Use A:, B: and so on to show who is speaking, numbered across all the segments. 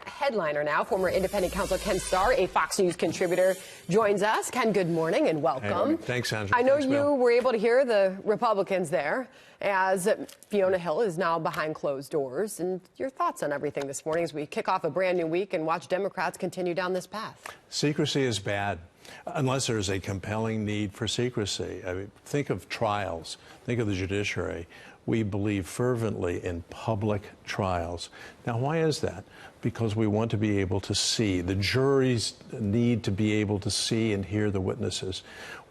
A: headliner now. Former independent counsel Ken Starr, a Fox News contributor, joins us. Ken, good morning and welcome.
B: Hey, thanks, Andrew.
A: I know
B: Thanks,
A: you
B: Bill.
A: were able to hear the Republicans there as Fiona Hill is now behind closed doors. And your thoughts on everything this morning as we kick off a brand new week and watch Democrats continue down this path.
B: Secrecy is bad, unless there is a compelling need for secrecy. I mean, think of trials. Think of the judiciary. We believe fervently in public trials. Now, why is that? Because we want to be able to see. The juries need to be able to see and hear the witnesses.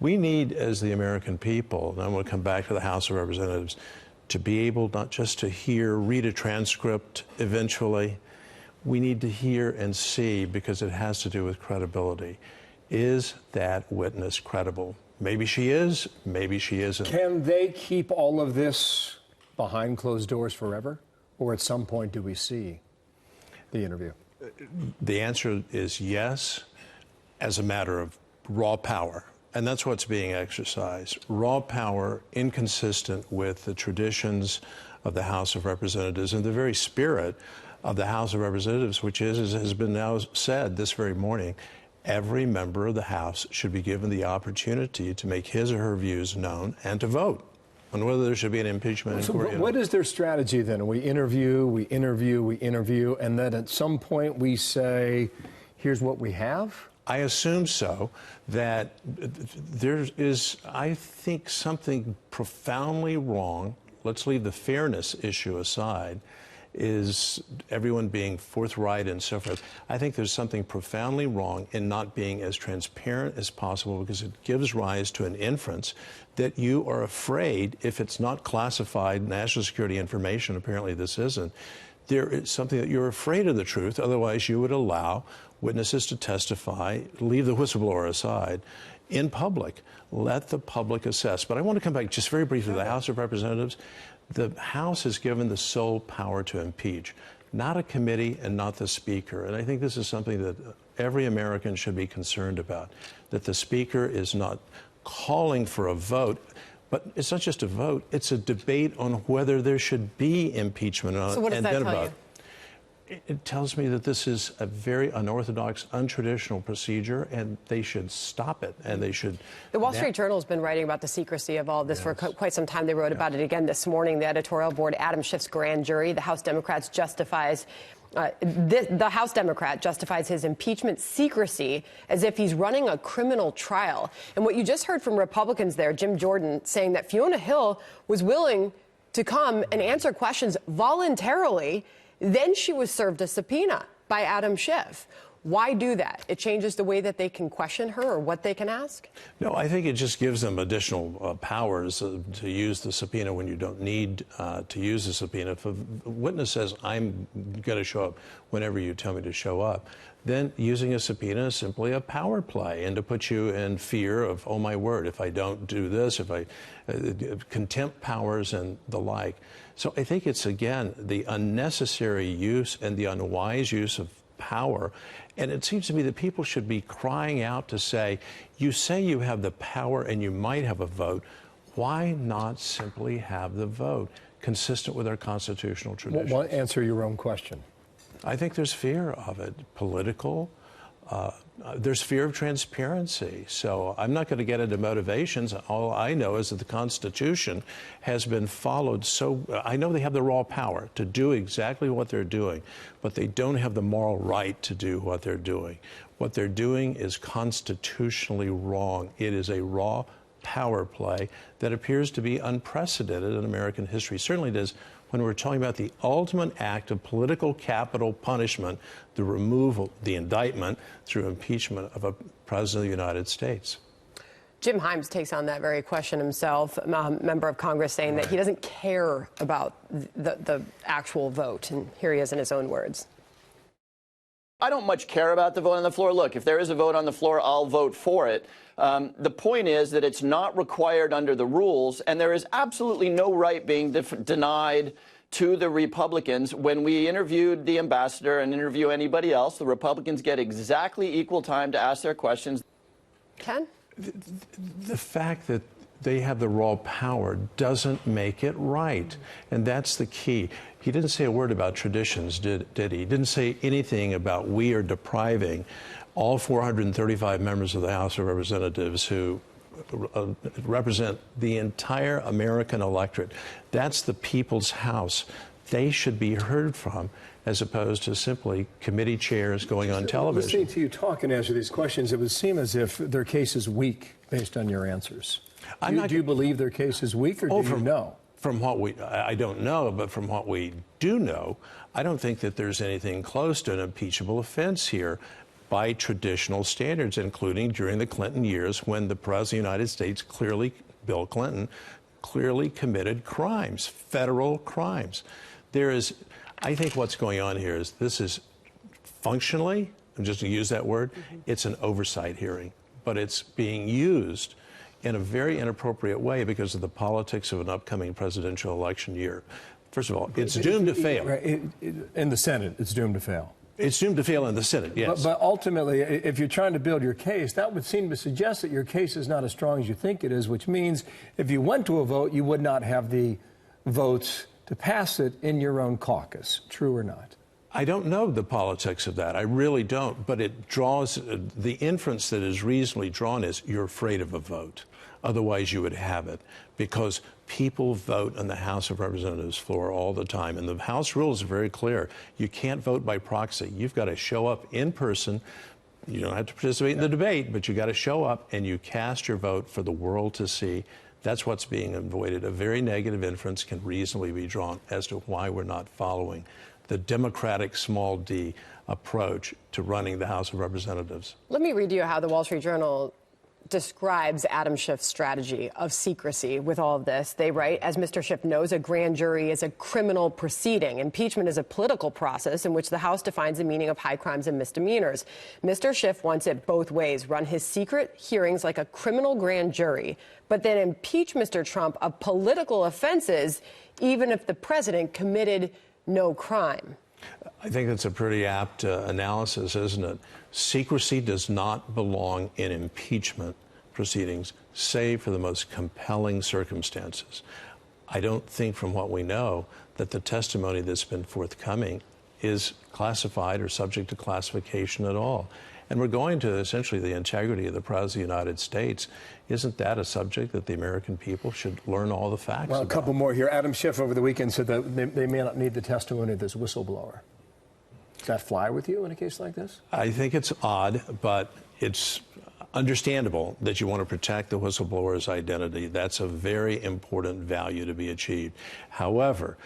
B: We need, as the American people, and I'm going to come back to the House of Representatives, to be able not just to hear, read a transcript eventually. We need to hear and see because it has to do with credibility. Is that witness credible? Maybe she is, maybe she isn't.
C: Can they keep all of this behind closed doors forever? Or at some point do we see the interview?
B: The answer is yes, as a matter of raw power. And that's what's being exercised. Raw power inconsistent with the traditions of the House of Representatives and the very spirit of the House of Representatives, which is, as has been now said this very morning, every member of the House should be given the opportunity to make his or her views known and to vote on whether there should be an impeachment inquiry.
C: So what is their strategy then? We interview, and then at some point we say, here's what we have?
B: I assume so, that there is, I think, something profoundly wrong. Let's leave the fairness issue aside. Is everyone being forthright and so forth? I think there's something profoundly wrong in not being as transparent as possible because it gives rise to an inference that you are afraid, if it's not classified national security information, apparently this isn't, there is something that you're afraid of the truth. Otherwise, you would allow witnesses to testify, leave the whistleblower aside, in public. Let the public assess. But I want to come back just very briefly to the House of Representatives. The House is given the sole power to impeach, not a committee and not the Speaker. And I think this is something that every American should be concerned about, that the Speaker is not calling for a vote. But it's not just a vote, it's a debate on whether there should be impeachment on
A: So what does
B: and
A: that
B: then a
A: tell
B: vote.
A: you?
B: It tells me that this is a very unorthodox, untraditional procedure, and they should stop it, and they should...
A: The Wall Street Journal has been writing about the secrecy of all this for quite some time. They wrote about it again this morning. The editorial board, Adam Schiff's grand jury, the House Democrats justifies... the House Democrat justifies his impeachment secrecy as if he's running a criminal trial. And what you just heard from Republicans there, Jim Jordan, saying that Fiona Hill was willing to come and answer questions voluntarily. Then she was served a subpoena by Adam Schiff. Why do that? It changes the way that they can question her or what they can ask?
B: No, I think it just gives them additional powers to use the subpoena when you don't need to use the subpoena. If a witness says, I'm going to show up whenever you tell me to show up, then using a subpoena is simply a power play and to put you in fear of, oh, my word, if I don't do this, if I contempt powers and the like. So I think it's, again, the unnecessary use and the unwise use of power. And it seems to me that people should be crying out to say you have the power and you might have a vote. Why not simply have the vote consistent with our constitutional traditions?
C: Well, answer your own question.
B: I think there's fear of it, political. There's fear of transparency. So I'm not going to get into motivations. All I know is that the Constitution has been followed. So I know they have the raw power to do exactly what they're doing, but they don't have the moral right to do what they're doing. What they're doing is constitutionally wrong. It is a raw power play that appears to be unprecedented in American history. Certainly it is when we're talking about the ultimate act of political capital punishment, the removal, the indictment through impeachment of a president of the United States.
A: Jim Himes takes on that very question himself, member of Congress, saying that he doesn't care about the actual vote. And here he is in his own words.
D: I don't much care about the vote on the floor. Look, if there is a vote on the floor, I'll vote for it. The point is that it's not required under the rules, and there is absolutely no right being denied to the Republicans. When we interviewed the ambassador and interview anybody else, the Republicans get exactly equal time to ask their questions.
A: Ken?
B: The fact that they have the raw power doesn't make it right. And that's the key. He didn't say a word about traditions, did he? He didn't say anything about we are depriving all 435 members of the House of Representatives who represent the entire American electorate. That's the people's house. They should be heard from, as opposed to simply committee chairs going on television.
C: Listening to you talk and answer these questions, it would seem as if their case is weak based on your answers. Do you believe their case is weak, or do you know?
B: From what I don't know, but from what we do know, I don't think that there's anything close to an impeachable offense here by traditional standards, including during the Clinton years when the President of the United States, Bill Clinton, clearly committed crimes, federal crimes. I think what's going on here is this is functionally, just to use that word, it's an oversight hearing, but it's being used in a very inappropriate way because of the politics of an upcoming presidential election year. First of all, it's doomed to fail.
C: In the Senate, it's doomed to fail.
B: It's doomed to fail in the Senate, yes.
C: But ultimately, if you're trying to build your case, that would seem to suggest that your case is not as strong as you think it is, which means if you went to a vote, you would not have the votes to pass it in your own caucus. True or not?
B: I don't know the politics of that. I really don't. But it draws, the inference that is reasonably drawn is you're afraid of a vote. Otherwise, you would have it. Because people vote on the House of Representatives floor all the time. And the House rules are very clear. You can't vote by proxy. You've got to show up in person. You don't have to participate in the debate, but you got to show up and you cast your vote for the world to see. That's what's being avoided. A very negative inference can reasonably be drawn as to why we're not following the democratic small d approach to running the House of Representatives.
A: Let me read you how the Wall Street Journal describes Adam Schiff's strategy of secrecy with all of this. They write, as Mr. Schiff knows, a grand jury is a criminal proceeding. Impeachment is a political process in which the House defines the meaning of high crimes and misdemeanors. Mr. Schiff wants it both ways, run his secret hearings like a criminal grand jury, but then impeach Mr. Trump of political offenses, even if the president committed no crime.
B: I think that's a pretty apt analysis, isn't it? Secrecy does not belong in impeachment proceedings, save for the most compelling circumstances. I don't think, from what we know, that the testimony that's been forthcoming is classified or subject to classification at all. And we're going to essentially the integrity of the President of the United States. Isn't that a subject that the American people should learn all the facts
C: Well, a
B: about?
C: couple more here. Adam Schiff over the weekend said that they may not need the testimony of this whistleblower. Does that fly with you in a case like this?
B: I think it's odd, but it's understandable that you want to protect the whistleblower's identity. That's a very important value to be achieved. However,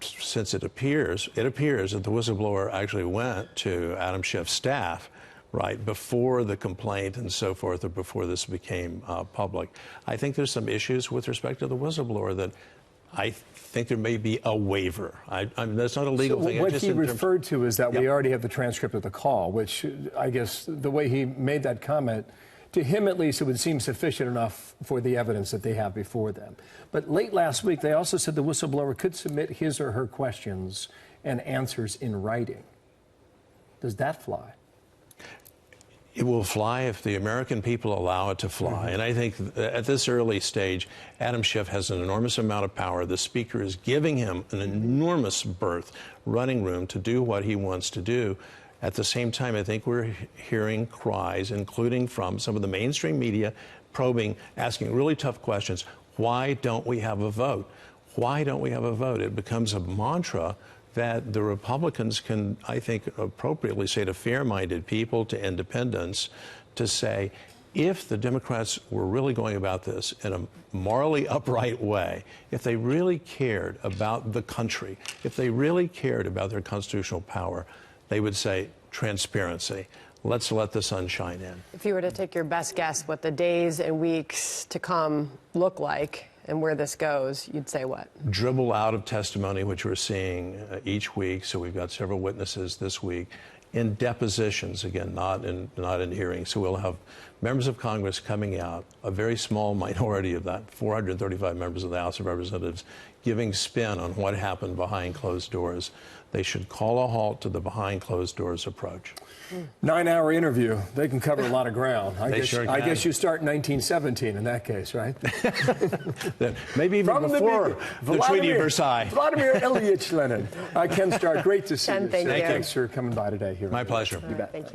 B: since it appears that the whistleblower actually went to Adam Schiff's staff right before the complaint and so forth, or before this became public, I think there's some issues with respect to the whistleblower that I think there may be a waiver. That's not a legal thing.
C: What he referred to is that we already have the transcript of the call, which I guess the way he made that comment, to him at least, it would seem sufficient enough for the evidence that they have before them. But late last week, they also said the whistleblower could submit his or her questions and answers in writing. Does that fly?
B: It will fly if the American people allow it to fly. And I think at this early stage, Adam Schiff has an enormous amount of power. The Speaker is giving him an enormous berth, running room to do what he wants to do. At the same time, I think we're hearing cries, including from some of the mainstream media, probing, asking really tough questions. Why don't we have a vote? Why don't we have a vote? It becomes a mantra that the Republicans can, I think, appropriately say to fair-minded people, to independents, to say, if the Democrats were really going about this in a morally upright way, if they really cared about the country, if they really cared about their constitutional power, they would say transparency. Let's let the sun shine in.
A: If you were to take your best guess what the days and weeks to come look like and where this goes, you'd say what?
B: Dribble out of testimony, which we're seeing each week. So we've got several witnesses this week in depositions, again, not in hearings. So we'll have members of Congress coming out, a very small minority of that, 435 members of the House of Representatives, giving spin on what happened behind closed doors. They should call a halt to the behind closed doors approach.
C: 9-hour interview. They can cover a lot of ground. I guess you start in 1917 in that case, right?
B: Maybe even before the Treaty of Versailles.
C: Vladimir Ilyich Lenin. Ken Starr, great to see you.
A: Thank you.
C: Thanks for coming by today here.
B: My pleasure.
A: Thank you.